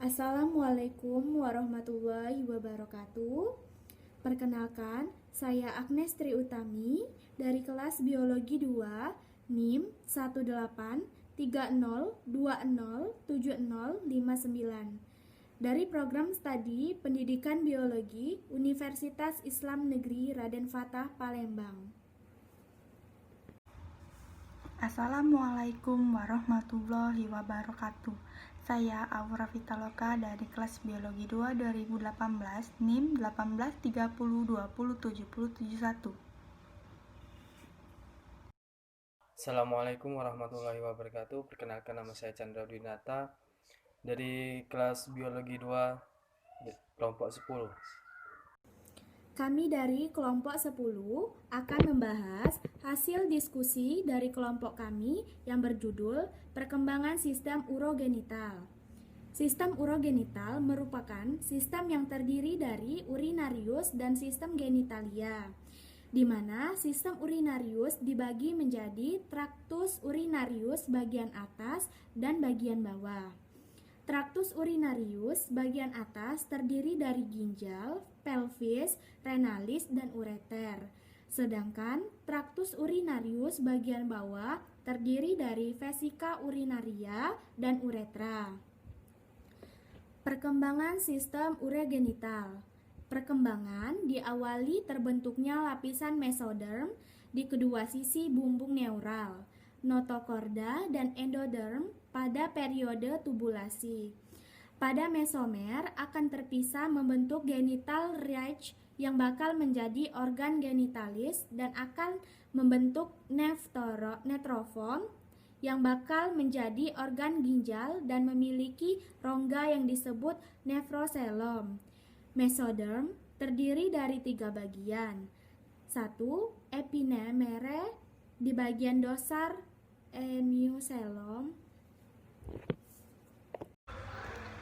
Assalamualaikum warahmatullahi wabarakatuh. Perkenalkan, saya Agnes Tri Utami dari kelas Biologi 2 NIM 1830207059 dari program studi Pendidikan Biologi Universitas Islam Negeri Raden Fatah Palembang. Assalamualaikum warahmatullahi wabarakatuh. Saya Aura Vitaloka dari kelas Biologi 2 2018 NIM 1830207071. Assalamualaikum warahmatullahi wabarakatuh. Perkenalkan, nama saya Chandra Dwinata dari kelas Biologi 2 kelompok 10. Kami dari kelompok 10 akan membahas hasil diskusi dari kelompok kami yang berjudul Perkembangan Sistem Urogenital. Sistem urogenital merupakan sistem yang terdiri dari urinarius dan sistem genitalia, di mana sistem urinarius dibagi menjadi traktus urinarius bagian atas dan bagian bawah. Traktus urinarius bagian atas terdiri dari ginjal, pelvis, renalis, dan ureter. Sedangkan traktus urinarius bagian bawah terdiri dari vesika urinaria dan uretra. Perkembangan sistem urogenital. Perkembangan diawali terbentuknya lapisan mesoderm di kedua sisi bumbung neural, notokorda dan endoderm pada periode tubulasi. Pada mesomer akan terpisah membentuk genital ridge yang bakal menjadi organ genitalis dan akan membentuk nephroform yang bakal menjadi organ ginjal dan memiliki rongga yang disebut nephrocelum. Mesoderm terdiri dari 3 bagian. 1. Epinemere di bagian dorsal hemicelum.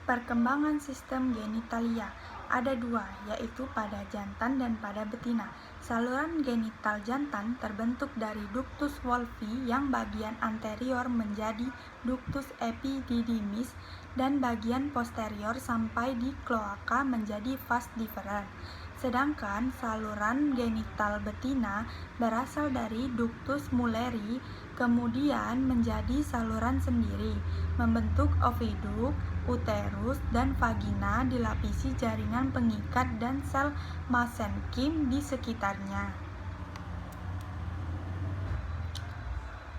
Perkembangan sistem genitalia ada dua, yaitu pada jantan dan pada betina. Saluran genital jantan terbentuk dari ductus wolfi yang bagian anterior menjadi ductus epididymis dan bagian posterior sampai di kloaka menjadi vas deferens. Sedangkan saluran genital betina berasal dari ductus mulleri, kemudian menjadi saluran sendiri, membentuk oviduk, uterus, dan vagina dilapisi jaringan pengikat dan sel mesenkim di sekitarnya.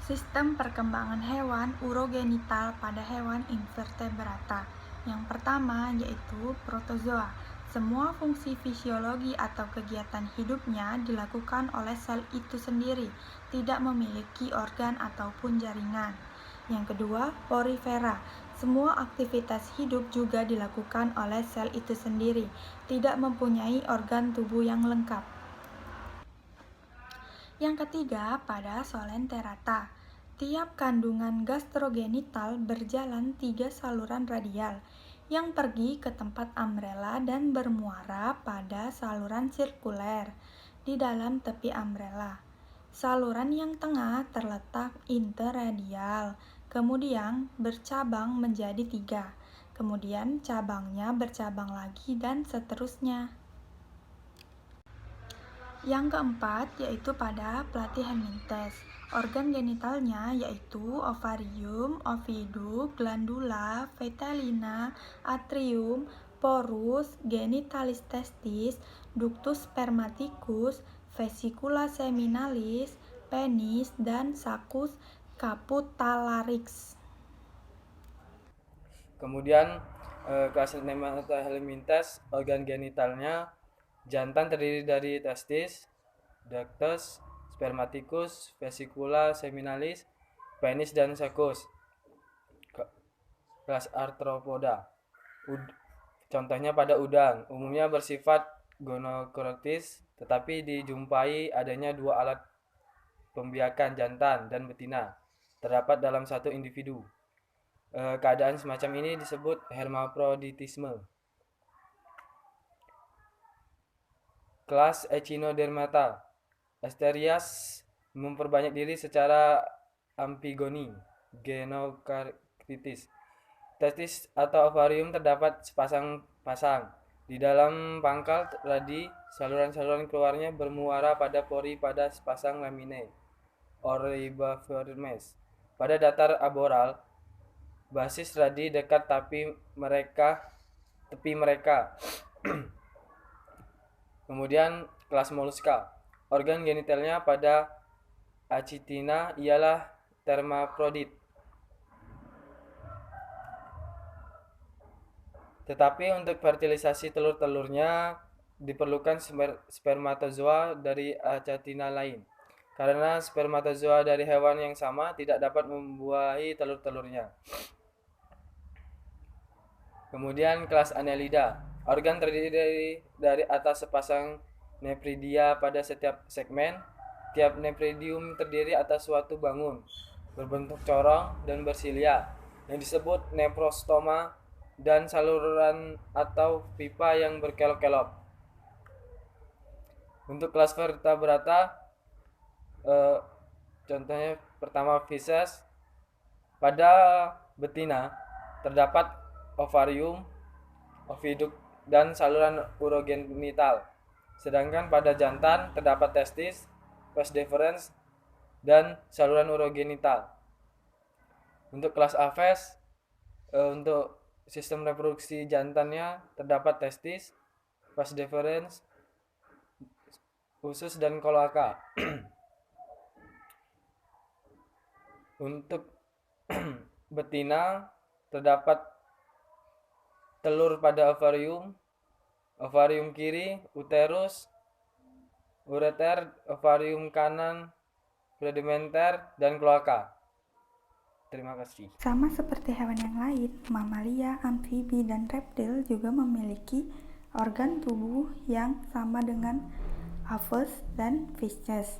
Sistem perkembangan hewan urogenital pada hewan invertebrata. Yang pertama yaitu protozoa. Semua fungsi fisiologi atau kegiatan hidupnya dilakukan oleh sel itu sendiri, tidak memiliki organ ataupun jaringan. Yang kedua, porifera. Semua aktivitas hidup juga dilakukan oleh sel itu sendiri, tidak mempunyai organ tubuh yang lengkap. Yang ketiga, pada Solenterata. Tiap kandungan gastrogenital berjalan 3 saluran radial yang pergi ke tempat umbrella dan bermuara pada saluran sirkuler di dalam tepi umbrella. Saluran yang tengah terletak interradial, kemudian bercabang menjadi 3, kemudian cabangnya bercabang lagi dan seterusnya. Yang keempat yaitu pada Platyhelminthes. Organ genitalnya yaitu ovarium, oviduk, glandula, vetulina, atrium, porus, genitalis testis, ductus spermaticus, vesicula seminalis, penis, dan saccus caputalarix. Kemudian kelas Nematohelminthes, organ genitalnya jantan terdiri dari testis, ductus spermaticus, vesicula seminalis, penis, dan saccus. Kelas Arthropoda. Contohnya pada udang, umumnya bersifat gonokorektis, tetapi dijumpai adanya 2 alat pembiakan jantan dan betina terdapat dalam satu individu. Keadaan semacam ini disebut hermafroditisme. Kelas Echinodermata. Asterias memperbanyak diri secara ampigoni, genokarditis. testis atau ovarium terdapat sepasang-pasang. Di dalam pangkal radi, saluran-saluran keluarnya bermuara pada pori pada sepasang laminae Oribiformes. Pada datar aboral, basis radi dekat tepi mereka. Kemudian kelas moluska. Organ genitalnya pada Achitina ialah hermaprodit. Tetapi untuk fertilisasi telur-telurnya diperlukan spermatozoa dari Achatina lain. Karena spermatozoa dari hewan yang sama tidak dapat membuahi telur-telurnya. Kemudian kelas Annelida. Organ terdiri dari atas sepasang nephridia pada setiap segmen. Tiap nephridium terdiri atas suatu bangun berbentuk corong dan bersilia yang disebut nephrostoma dan saluran atau pipa yang berkelok-kelok. Untuk kelas vertebrata, contohnya pertama feces. Pada betina terdapat ovarium, oviduct, dan saluran urogenital. Sedangkan pada jantan terdapat testis, vas deferens, dan saluran urogenital. Untuk kelas Aves, untuk sistem reproduksi jantannya terdapat testis, vas deferens, usus, dan kloaka. Untuk betina terdapat telur pada ovarium kiri, uterus, ureter, ovarium kanan, pudimenter, dan kloaka. Terima kasih. Sama seperti hewan yang lain, mamalia, amfibi, dan reptil juga memiliki organ tubuh yang sama dengan aves dan fishes.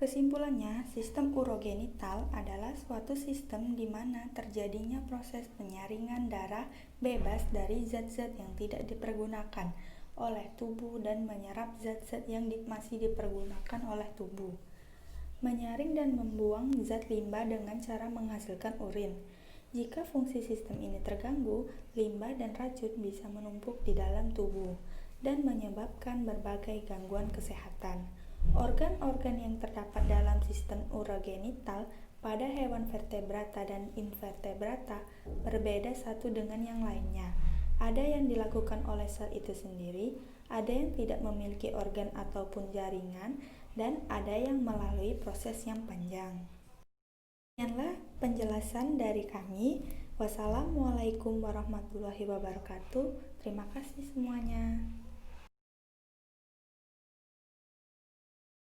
Kesimpulannya, sistem urogenital adalah suatu sistem di mana terjadinya proses penyaringan darah bebas dari zat-zat yang tidak dipergunakan oleh tubuh dan menyerap zat-zat yang masih dipergunakan oleh tubuh. Menyaring dan membuang zat limbah dengan cara menghasilkan urin. Jika fungsi sistem ini terganggu, limbah dan racun bisa menumpuk di dalam tubuh dan menyebabkan berbagai gangguan kesehatan. Organ-organ yang terdapat dalam sistem urogenital pada hewan vertebrata dan invertebrata berbeda satu dengan yang lainnya. Ada yang dilakukan oleh sel itu sendiri, ada yang tidak memiliki organ ataupun jaringan, dan ada yang melalui proses yang panjang. Demikianlah penjelasan dari kami. Wassalamualaikum warahmatullahi wabarakatuh. Terima kasih semuanya.